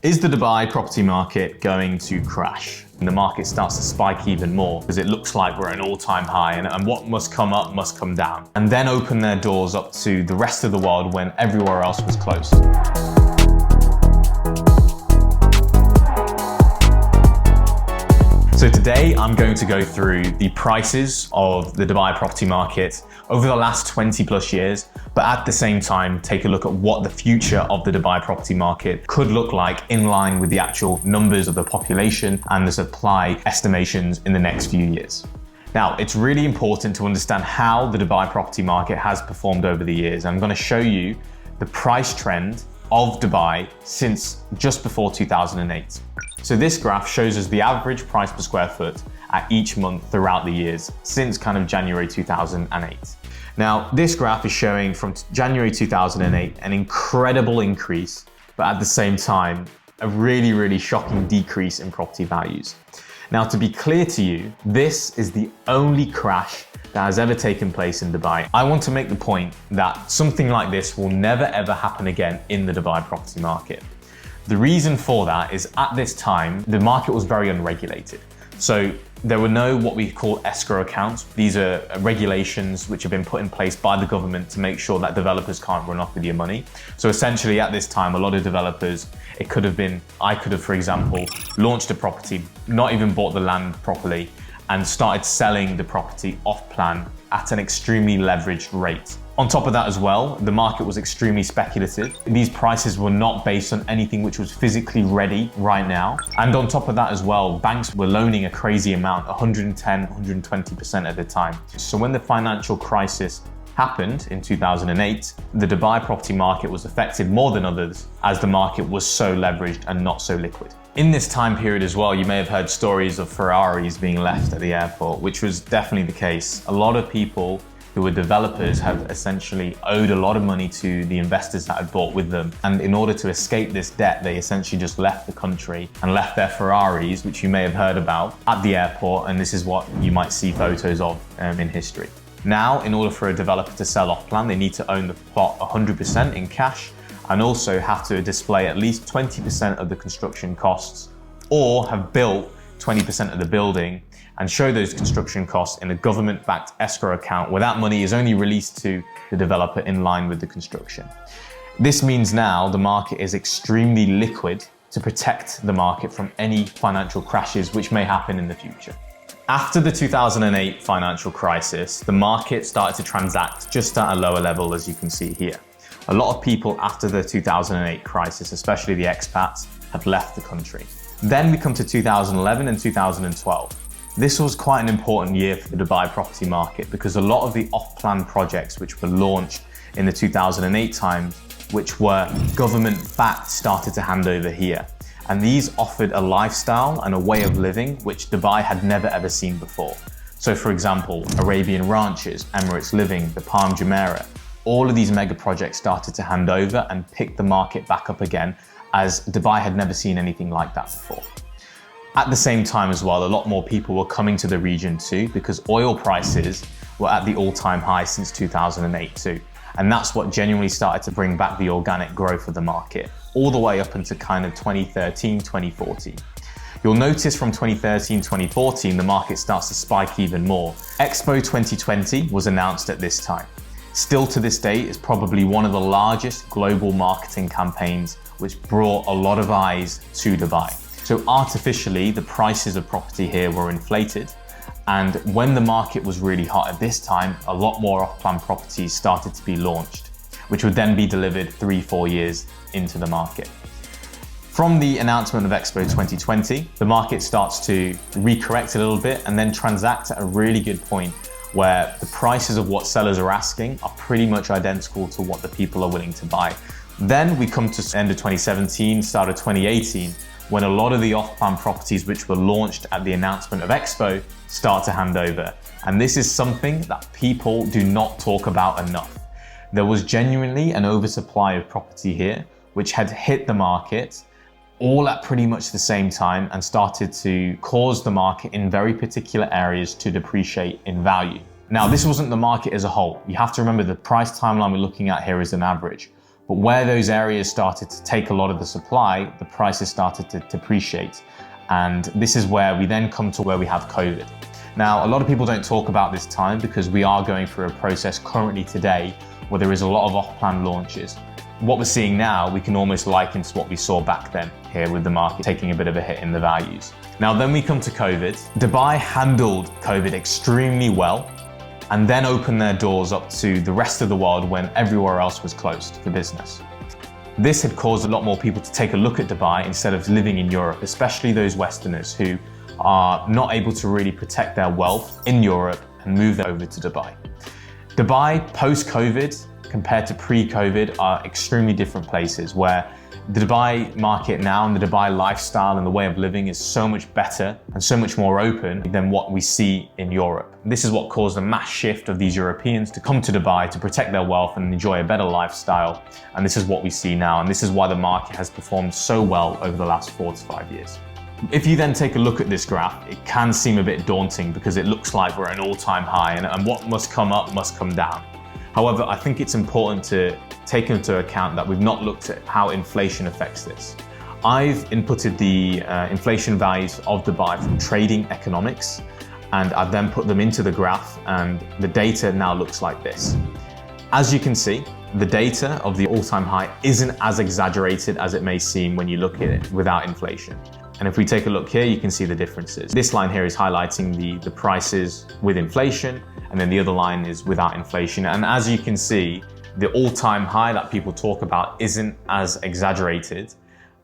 Is the Dubai property market going to crash? And the market starts to spike even more because it looks like we're at an all-time high, and what must come up must come down, and then open their doors up to the rest of the world when everywhere else was closed. So today I'm going to go through the prices of the Dubai property market over the last 20 plus years, but at the same time take a look at what the future of the Dubai property market could look like in line with the actual numbers of the population and the supply estimations in the next few years. Now, it's really important to understand how the Dubai property market has performed over the years. I'm going to show you the price trend of Dubai since just before 2008. So this graph shows us the average price per square foot at each month throughout the years since kind of January 2008. Now, this graph is showing from January 2008 an incredible increase, but at the same time, a really shocking decrease in property values. Now, to be clear to you, this is the only crash that has ever taken place in Dubai. I want to make the point that something like this will never ever happen again in the Dubai property market. The reason for that is at this time, the market was very unregulated. So there were no what we call escrow accounts. These are regulations which have been put in place by the government to make sure that developers can't run off with your money. So essentially at this time, a lot of developers, I could have, for example, launched a property, not even bought the land properly, and started selling the property off plan at an extremely leveraged rate. On top of that as well, the market was extremely speculative. These prices were not based on anything which was physically ready right now. And on top of that as well, banks were loaning a crazy amount, 110, 120% at the time. So when the financial crisis happened in 2008, the Dubai property market was affected more than others as the market was so leveraged and not so liquid. In this time period as well, you may have heard stories of Ferraris being left at the airport, which was definitely the case. A lot of people who were developers have essentially owed a lot of money to the investors that had bought with them. And in order to escape this debt, they essentially just left the country and left their Ferraris, which you may have heard about, at the airport. And this is what you might see photos of in history. Now, in order for a developer to sell off plan, they need to own the plot 100% in cash and also have to display at least 20% of the construction costs or have built 20% of the building and show those construction costs in a government-backed escrow account where that money is only released to the developer in line with the construction. This means now the market is extremely liquid to protect the market from any financial crashes which may happen in the future. After the 2008 financial crisis, the market started to transact just at a lower level, as you can see here. A lot of people after the 2008 crisis, especially the expats, have left the country. Then we come to 2011 and 2012. This was quite an important year for the Dubai property market because a lot of the off-plan projects which were launched in the 2008 times, which were government-backed, started to hand over here. And these offered a lifestyle and a way of living which Dubai had never ever seen before. So for example, Arabian Ranches, Emirates Living, the Palm Jumeirah, all of these mega projects started to hand over and pick the market back up again as Dubai had never seen anything like that before. At the same time as well, a lot more people were coming to the region too because oil prices were at the all-time high since 2008 too. And that's what genuinely started to bring back the organic growth of the market all the way up into kind of 2013, 2014. You'll notice from 2013, 2014, the market starts to spike even more. Expo 2020 was announced at this time. Still to this day, it's probably one of the largest global marketing campaigns which brought a lot of eyes to Dubai. So artificially, the prices of property here were inflated. And when the market was really hot at this time, a lot more off-plan properties started to be launched, which would then be delivered 3-4 years into the market. From the announcement of Expo 2020, the market starts to recorrect a little bit and then transact at a really good point where the prices of what sellers are asking are pretty much identical to what the people are willing to buy. Then we come to end of 2017, start of 2018, when a lot of the off-plan properties which were launched at the announcement of Expo start to hand over. And this is something that people do not talk about enough. There was genuinely an oversupply of property here, which had hit the market all at pretty much the same time and started to cause the market in very particular areas to depreciate in value. Now, this wasn't the market as a whole. You have to remember the price timeline we're looking at here is an average. But where those areas started to take a lot of the supply, the prices started to depreciate. And this is where we then come to where we have COVID. Now, a lot of people don't talk about this time because we are going through a process currently today where there is a lot of off-plan launches. What we're seeing now, we can almost liken to what we saw back then here with the market taking a bit of a hit in the values. Now, then we come to COVID. Dubai handled COVID extremely well and then opened their doors up to the rest of the world when everywhere else was closed for business. This had caused a lot more people to take a look at Dubai instead of living in Europe, especially those Westerners who are not able to really protect their wealth in Europe and move over to Dubai. Dubai post-COVID compared to pre-COVID are extremely different places where the Dubai market now and the Dubai lifestyle and the way of living is so much better and so much more open than what we see in Europe. This is what caused a mass shift of these Europeans to come to Dubai to protect their wealth and enjoy a better lifestyle. And this is what we see now. And this is why the market has performed so well over the last 4 to 5 years. If you then take a look at this graph, it can seem a bit daunting because it looks like we're at an all-time high and what must come up must come down. However, I think it's important to take into account that we've not looked at how inflation affects this. I've inputted the inflation values of Dubai from trading economics, and I've then put them into the graph, and the data now looks like this. As you can see, the data of the all-time high isn't as exaggerated as it may seem when you look at it without inflation. And if we take a look here, you can see the differences. This line here is highlighting the prices with inflation, and then the other line is without inflation. And as you can see, the all-time high that people talk about isn't as exaggerated.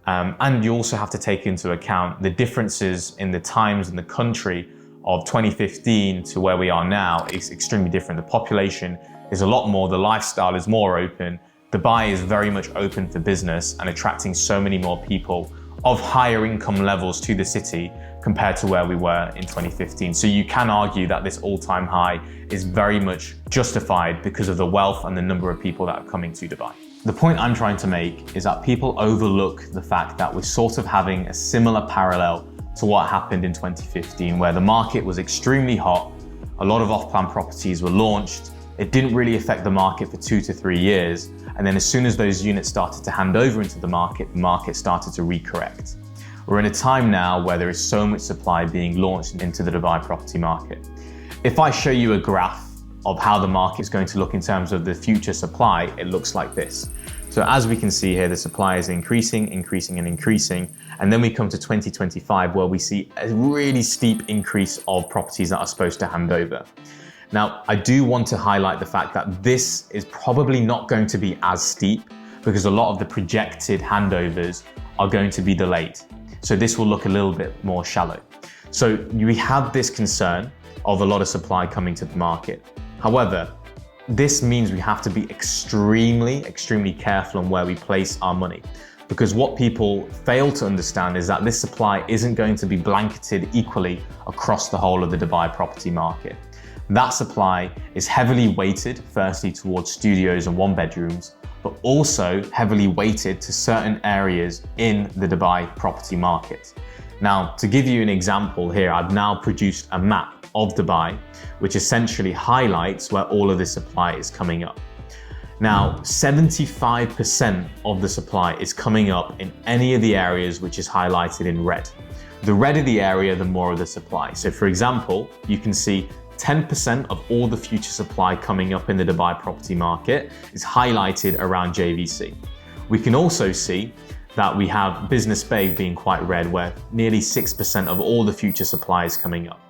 And you also have to take into account the differences in the times and the country of 2015 to where we are now is extremely different. The population is a lot more, the lifestyle is more open. Dubai is very much open for business and attracting so many more people of higher income levels to the city compared to where we were in 2015. So you can argue that this all-time high is very much justified because of the wealth and the number of people that are coming to Dubai. The point I'm trying to make is that people overlook the fact that we're sort of having a similar parallel to what happened in 2015, where the market was extremely hot, a lot of off-plan properties were launched, it didn't really affect the market for 2 to 3 years, and then as soon as those units started to hand over into the market started to recorrect. We're in a time now where there is so much supply being launched into the Dubai property market. If I show you a graph of how the market is going to look in terms of the future supply, it looks like this. So as we can see here, the supply is increasing, and then we come to 2025 where we see a really steep increase of properties that are supposed to hand over. Now, I do want to highlight the fact that this is probably not going to be as steep because a lot of the projected handovers are going to be delayed. So this will look a little bit more shallow. So we have this concern of a lot of supply coming to the market. However, this means we have to be extremely careful on where we place our money, because what people fail to understand is that this supply isn't going to be blanketed equally across the whole of the Dubai property market. That supply is heavily weighted, firstly towards studios and 1-bedrooms, but also heavily weighted to certain areas in the Dubai property market. Now, to give you an example here, I've now produced a map of Dubai, which essentially highlights where all of this supply is coming up. Now, 75% of the supply is coming up in any of the areas which is highlighted in red. The redder the area, the more of the supply. So for example, you can see 10% of all the future supply coming up in the Dubai property market is highlighted around JVC. We can also see that we have Business Bay being quite red, where nearly 6% of all the future supply is coming up.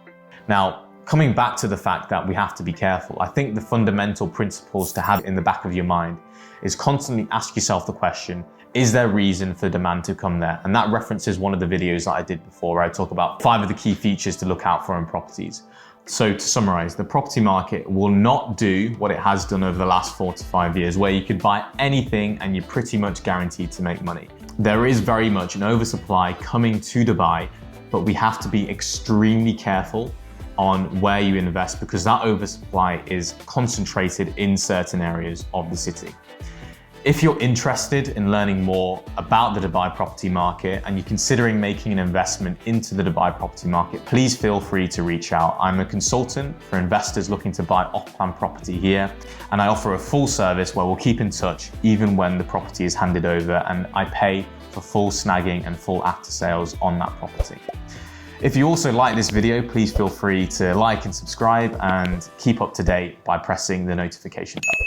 Now, coming back to the fact that we have to be careful, I think the fundamental principles to have in the back of your mind is constantly ask yourself the question, is there reason for demand to come there? And that references one of the videos that I did before where I talk about 5 of the key features to look out for in properties. So to summarize, the property market will not do what it has done over the last 4 to 5 years, where you could buy anything and you're pretty much guaranteed to make money. There is very much an oversupply coming to Dubai, but we have to be extremely careful on where you invest because that oversupply is concentrated in certain areas of the city. If you're interested in learning more about the Dubai property market and you're considering making an investment into the Dubai property market, please feel free to reach out. I'm a consultant for investors looking to buy off-plan property here, and I offer a full service where we'll keep in touch even when the property is handed over, and I pay for full snagging and full after sales on that property. If you also like this video, please feel free to like and subscribe and keep up to date by pressing the notification bell.